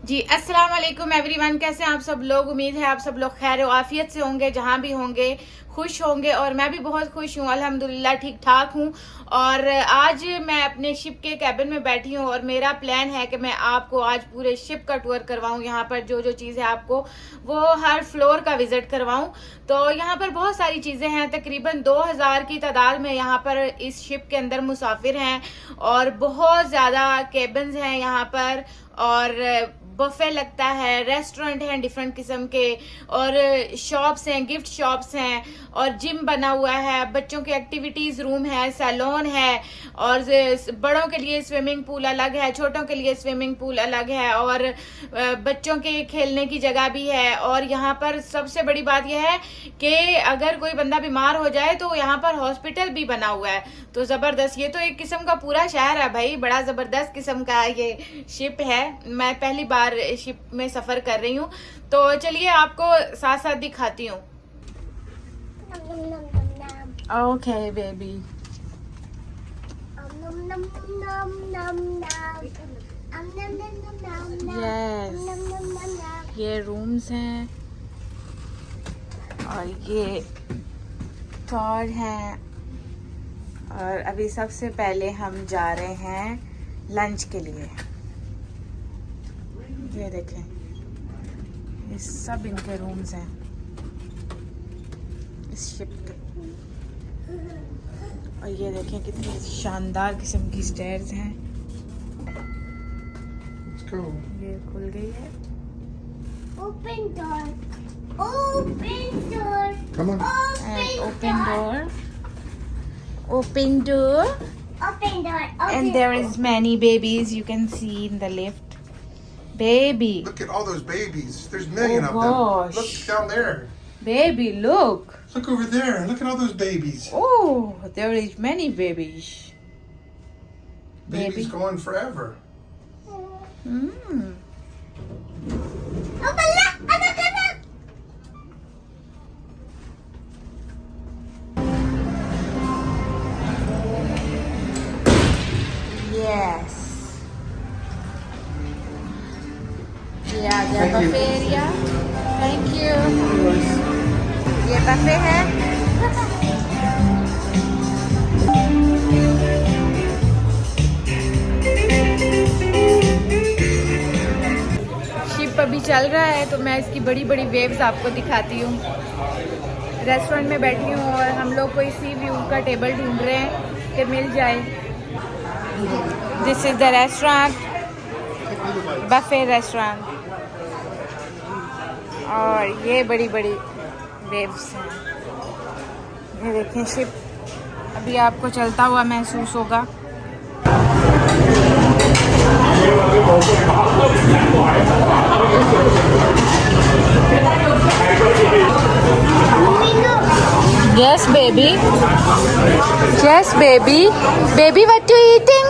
जी अस्सलाम वालेकुम एवरीवन, कैसे हैं आप सब लोग। उम्मीद है आप सब लोग खैर आफियत से होंगे, जहां भी होंगे खुश होंगे। और मैं भी बहुत खुश हूँ, अल्हम्दुलिल्लाह ठीक ठाक हूँ। और आज मैं अपने शिप के कैबिन में बैठी हूँ और मेरा प्लान है कि मैं आपको आज पूरे शिप का टूर करवाऊँ। यहाँ पर जो जो चीज़ है आपको वो हर फ्लोर का विजिट करवाऊँ। तो यहाँ पर बहुत सारी चीज़ें हैं, तकरीबन 2000 की तादाद में यहाँ पर इस शिप के अंदर मुसाफिर हैं और बहुत ज़्यादा केबिन्स हैं यहाँ पर। और बफे लगता है, रेस्टोरेंट हैं डिफरेंट किस्म के, और शॉप्स हैं, गिफ्ट शॉप्स हैं, और जिम बना हुआ है, बच्चों के एक्टिविटीज रूम है, सैलून है, और बड़ों के लिए स्विमिंग पूल अलग है, छोटों के लिए स्विमिंग पूल अलग है, और बच्चों के खेलने की जगह भी है। और यहाँ पर सबसे बड़ी बात यह है कि अगर कोई बंदा बीमार हो जाए तो यहाँ पर हॉस्पिटल भी बना हुआ है। तो जबरदस्त, ये तो एक किस्म का पूरा शहर है भाई, बड़ा जबरदस्त किस्म का ये शिप है। मैं पहली बार शिप में सफर कर रही हूँ, तो चलिए आपको साथ साथ दिखाती हूँ। Okay baby. यस, ये रूम्स हैं और ये टॉर हैं। और अभी सबसे पहले हम जा रहे हैं लंच के लिए। ये देखें, ये सब इनके रूम्स हैं इस शिप के। और ये देखें कितनी शानदार किस्म की स्टेयर्स हैं। ये खुल गई है। Open door. Open door. Come on. And open door. Open door. Open door. And there is many babies you can see in the lift. Baby. Look at all those babies. There's a million Oh, of them. gosh. Look down there. Baby, look. Look over there. Look at all those babies. Oh, there is many babies. Babies Baby. going forever. Mm. Open lock. Yes. ये आ गया Thank you. buffet area. Thank you. ये buffet है। Ship अभी चल रहा है तो मैं इसकी बड़ी बड़ी वेव्स आपको दिखाती हूँ। रेस्टोरेंट में बैठी हूँ और हम लोग कोई सी व्यू का टेबल ढूंढ रहे हैं कि मिल जाए। This is the restaurant, buffet restaurant. और ये बड़ी बड़ी वेव्स हैं। ये देखें, शिप अभी आपको चलता हुआ महसूस होगा। Yes, baby. Yes, baby. Baby, what you eating?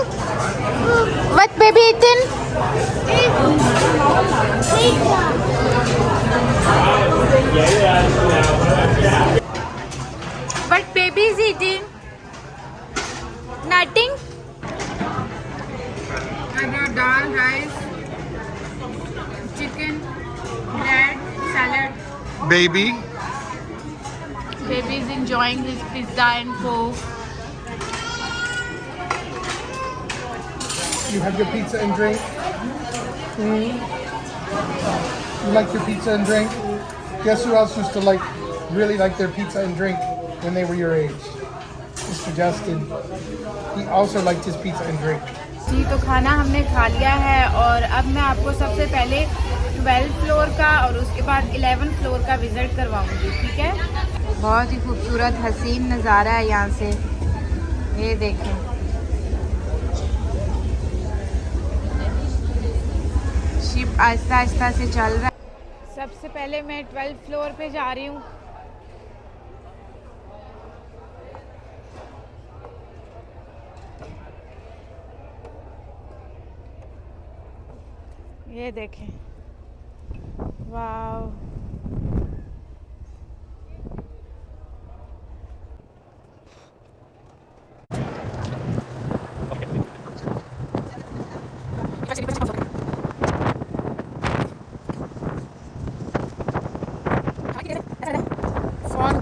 What baby eating? What baby is eating? Nothing. I got dal, rice, chicken, bread, salad. Baby. Baby is enjoying his pizza and coke. You have your pizza and drink? You like your pizza and drink? Guess who else used to really like their pizza and drink when they were your age? Mr. Justin. He also liked his pizza and drink. जी, तो खाना हमने खा लिया है और अब मैं आपको सबसे पहले 12 फ्लोर का और उसके बाद 11 फ्लोर का विजिट करवाऊंगी, ठीक है। बहुत ही खूबसूरत हसीन नज़ारा है यहाँ से, ये देखें। शिप आहिस्ता आहिस्ता से चल रहा है। सबसे पहले मैं 12 फ्लोर पे जा रही हूँ। ये देखें, वाव।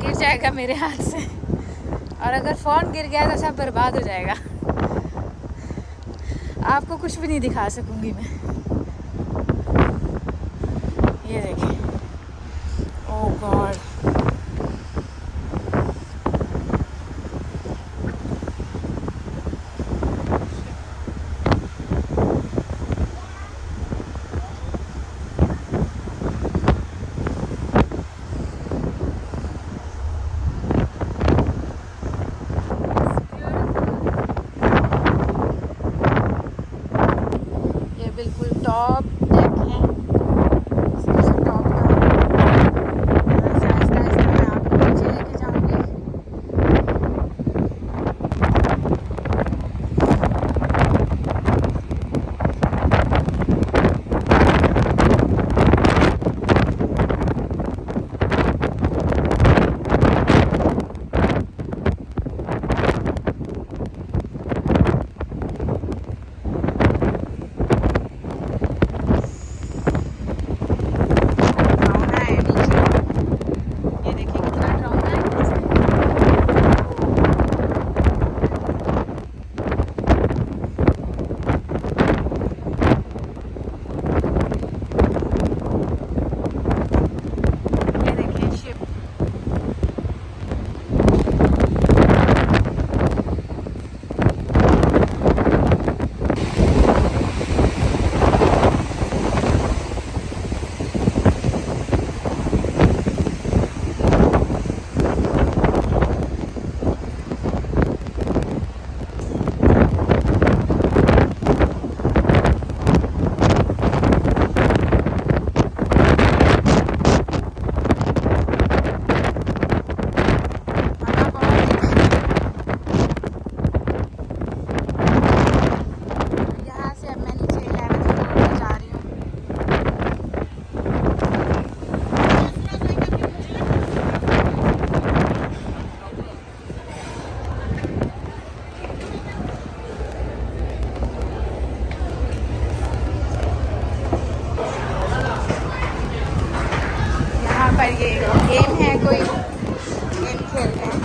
गिर जाएगा मेरे हाथ से, और अगर फ़ोन गिर गया तो सब बर्बाद हो जाएगा। आपको कुछ भी नहीं दिखा सकूंगी मैं। ये देखिए, ओह गॉड, बिल्कुल टॉप डेक है, सबसे टॉप का। यहाँ से आहिस्ता आहिस्ता मैं आपको नीचे लेके जाऊंगी। पर ये गेम है, कोई गेम खेल रहे हैं।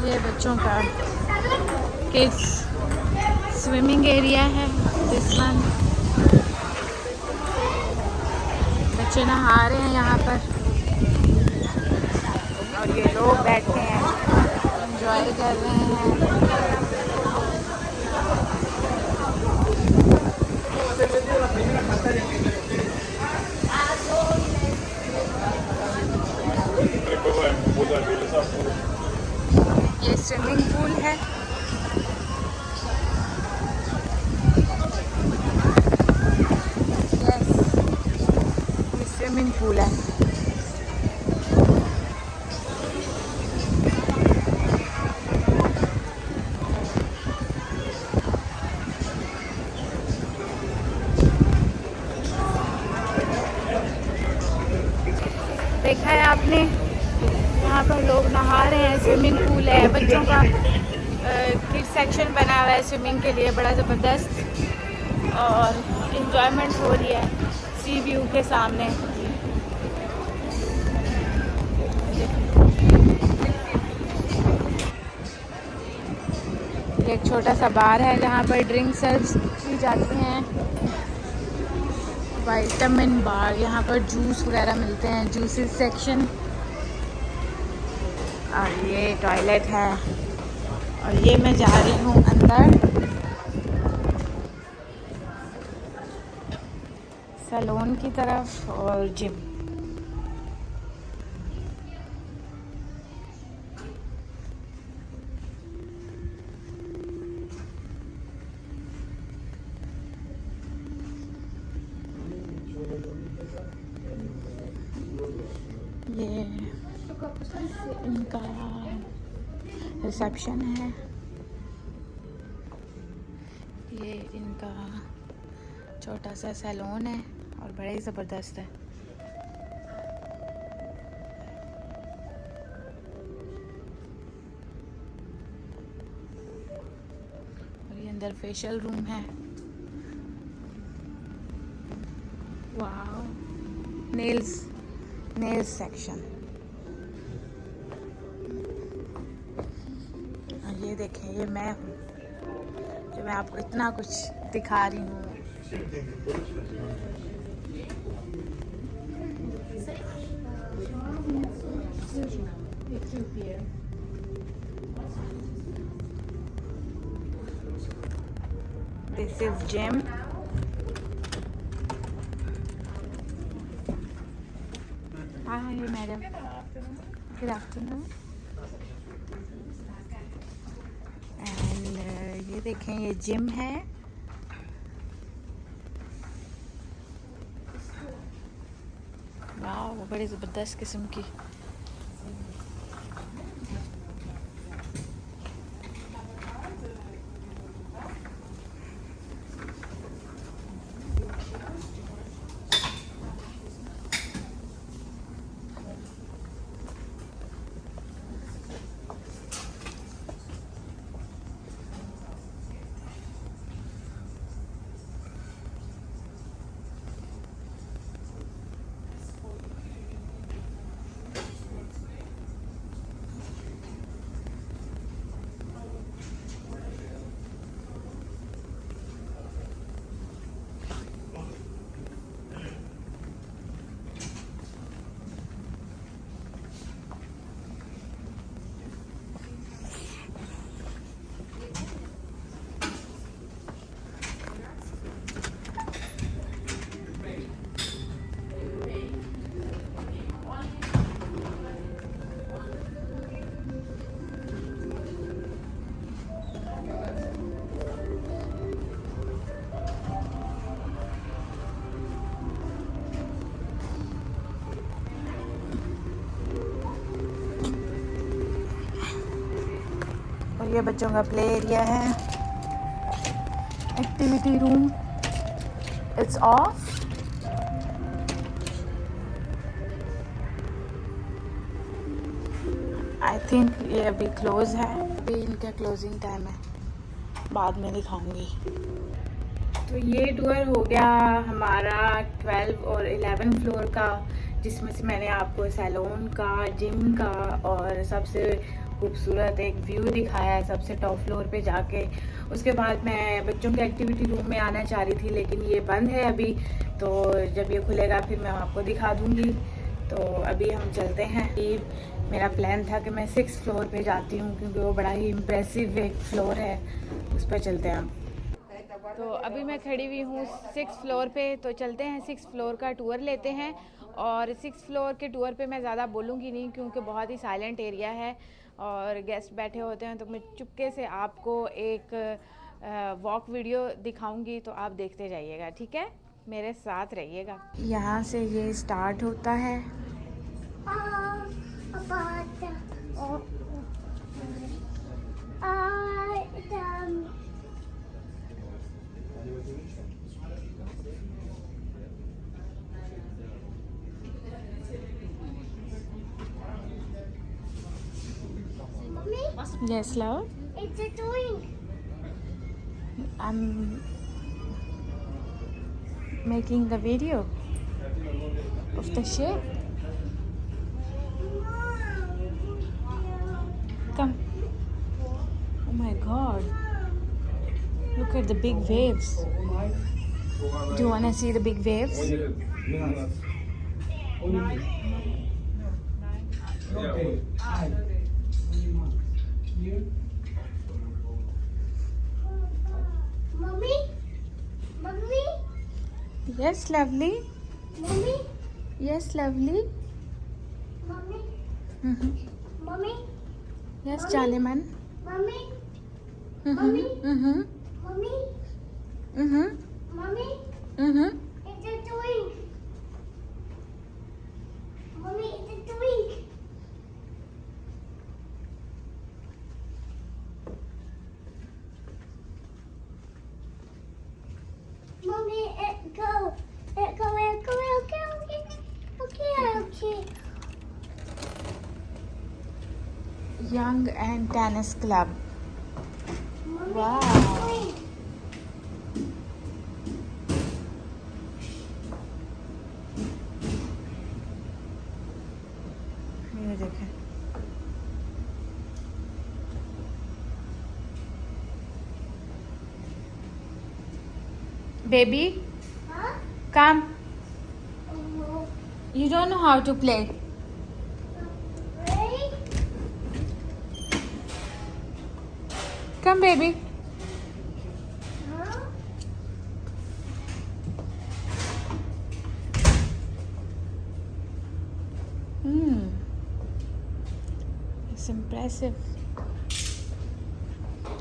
ये बच्चों का किड्स स्विमिंग एरिया है। दिस वन, बच्चे नहा रहे हैं यहाँ पर, और ये लोग बैठे हैं, एंजॉय कर रहे हैं। ये स्विमिंग पूल है। यस, ये स्विमिंग पूल है। देखा है आपने, यहाँ पर लोग नहा रहे हैं। स्विमिंग पूल है, बच्चों का किड सेक्शन बना हुआ है स्विमिंग के लिए, बड़ा ज़बरदस्त, और इंजॉयमेंट हो रही है सी व्यू के सामने। एक छोटा सा बार है जहाँ पर ड्रिंक सर्व की जाती हैं। विटामिन बार, यहाँ पर जूस वगैरह मिलते हैं, जूसेस सेक्शन। और ये टॉयलेट है, और ये मैं जा रही हूँ अंदर सैलून की तरफ और जिम। ये इनका रिसेप्शन है, ये इनका छोटा सा सैलून है और बड़ा ही ज़बरदस्त है। और ये अंदर फेशियल रूम है। Nails section. और ये देखें, ये मैं हूँ जो मैं आपको इतना कुछ दिखा रही हूँ। This is gym. Hi, madam. Good afternoon. And ये देखें, ये जिम है। वाह, वो बड़ी ज़बरदस्त किस्म की। ये बच्चों का प्ले एरिया है। Activity room it's of. I think ये अभी क्लोज है। अभी इनका क्लोजिंग टाइम है, बाद में दिखाऊंगी। तो ये टूर हो गया हमारा 12 और 11 फ्लोर का, जिसमें से मैंने आपको सैलून का, जिम का और सबसे खूबसूरत एक व्यू दिखाया है सबसे टॉप फ्लोर पे जाके। उसके बाद मैं बच्चों के एक्टिविटी रूम में आना चाह रही थी, लेकिन ये बंद है अभी। तो जब ये खुलेगा फिर मैं आपको दिखा दूँगी। तो अभी हम चलते हैं। मेरा प्लान था कि मैं 6th फ्लोर पे जाती हूँ, क्योंकि वो बड़ा ही इम्प्रेसिव एक फ्लोर है, उस पर चलते हैं हम। तो अभी मैं खड़ी हुई हूँ 6th फ्लोर पे। तो चलते हैं 6th फ्लोर का टूर लेते हैं। और 6th फ्लोर के टूर पे मैं ज़्यादा बोलूँगी नहीं, क्योंकि बहुत ही साइलेंट एरिया है और गेस्ट बैठे होते हैं। तो मैं चुपके से आपको एक वॉक वीडियो दिखाऊंगी, तो आप देखते जाइएगा, ठीक है? मेरे साथ रहिएगा। यहाँ से ये स्टार्ट होता है। Yes, love. It's a doing. I'm making the video of the ship. Come. Oh my God. Look at the big waves. Do you want to see the big waves? Mommy? Mommy? Yes, lovely. Mommy? Yes, lovely. Mommy? Mm-hmm. Mommy? Yes, Mommy? Chaliman. Mommy? Mm-hmm. Mommy? Mm-hmm. Mommy? Mm-hmm. Mommy? Mm-hmm. It's a twink. Mommy, it's a twink. Mommy, it go. It go, it go, it go, okay, okay. Young and Tennis Club. Mommy, Wow. it's a twink. Baby, Huh? come. Oh, You don't know how to play. ready? Come, baby. Huh? It's impressive.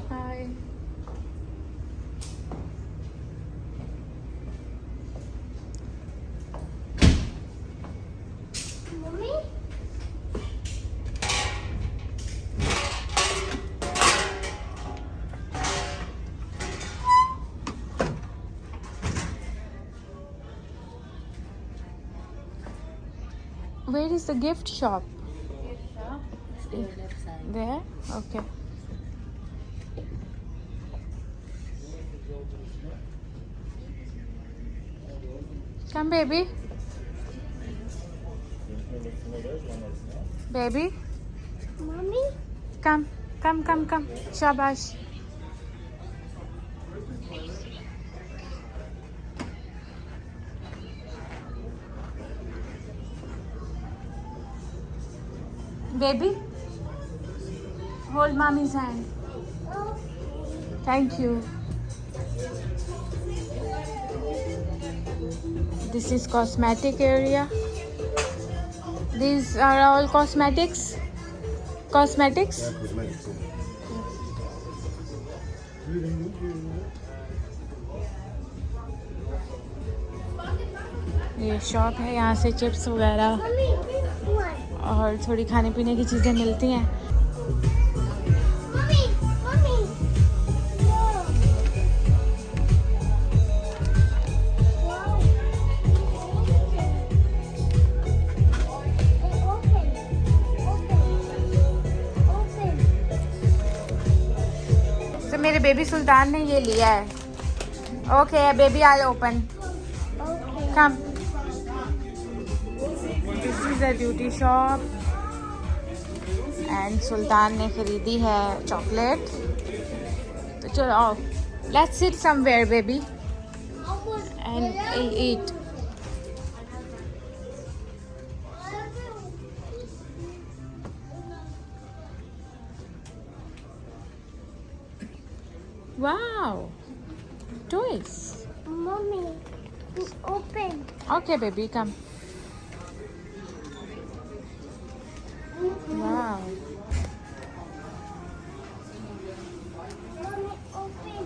Hi. Mommy? Where is the gift shop? There? Okay. Come, baby. Baby, Mommy? come. Come. Shabash. Baby, hold mommy's hand. Okay. Thank you. This is cosmetic area. These are all cosmetics. Cosmetics. ये shop है, यहाँ से chips वगैरह Mommy, this one. और थोड़ी खाने पीने की चीज़ें मिलती हैं. Mommy! Mommy! Whoa. Wow. Open. तो मेरे बेबी सुल्तान ने ये लिया है. Okay baby, I open. Okay. Come. This is a beauty shop. And सुल्तान ने खरीदी है चॉकलेट. तो चलो आओ. Let's sit somewhere, baby, and eat. Wow. Toys. Mommy, open. Okay, baby, come. Wow. Mommy, open.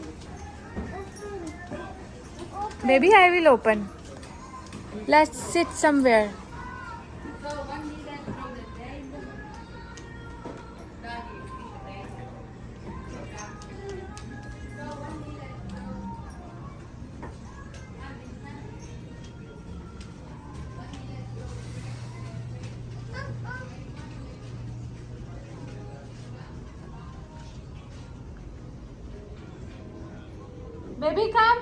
Open. Baby, I will open. Let's sit somewhere. Baby, come.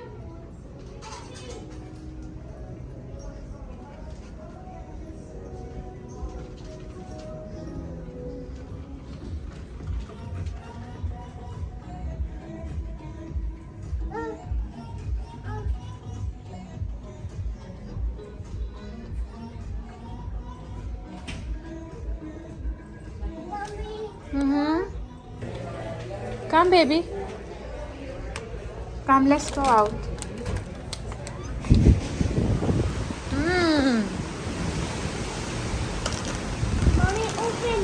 Come, baby. Come, let's go out. Mommy, open.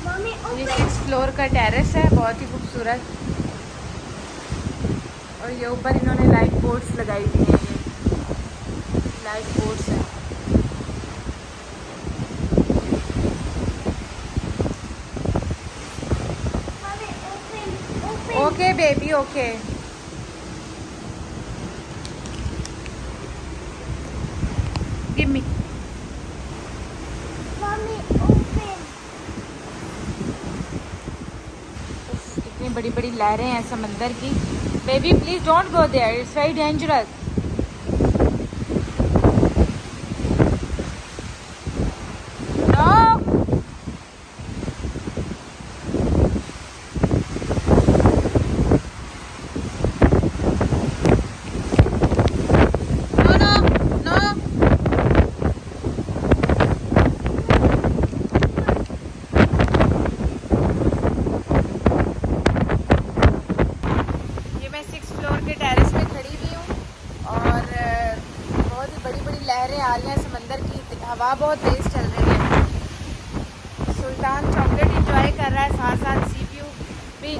Mommy, ये open. 6 floor का terrace है, बहुत ही खूबसूरत. और ये ऊपर इन्होंने light boards लगाई हुई हैं. ये लाइट बोर्ड्स हैं. Mommy, open. Okay baby, okay. Give me. Mommy, open. इतनी बड़ी बड़ी लहरें हैं समंदर की. Baby please don't go there, it's very dangerous.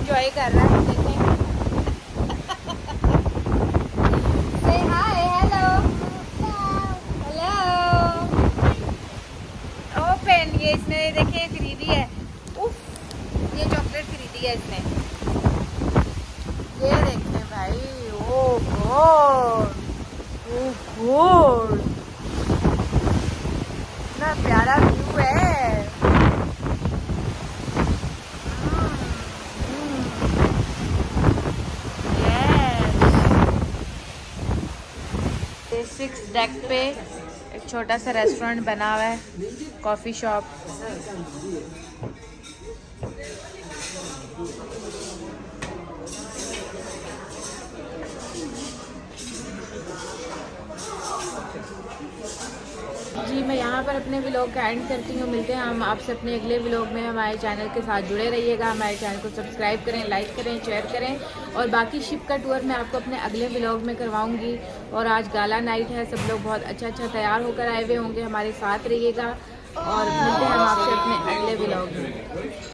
Enjoy कर रहा है, देखें। Say hi, hello. Hello. Open, ये इसने देखे खरीदी है। उफ, ये चॉकलेट खरीदी है इसने। ये देखें भाई, ओह गॉड, ओह गॉड, इतना प्यारा व्यू है। सिक्स डेक पे एक छोटा सा रेस्टोरेंट बना हुआ है, कॉफ़ी शॉप। जी मैं यहाँ पर अपने व्लॉग का एंड करती हूँ। मिलते हैं हम आपसे अपने अगले व्लॉग में। हमारे चैनल के साथ जुड़े रहिएगा, हमारे चैनल को सब्सक्राइब करें, लाइक करें, शेयर करें। और बाकी शिप का टूर मैं आपको अपने अगले व्लॉग में करवाऊँगी। और आज गाला नाइट है, सब लोग बहुत अच्छा तैयार होकर आए हुए होंगे, हमारे साथ रहिएगा। और मिलते हैं हम आपसे अपने अगले व्लॉग में।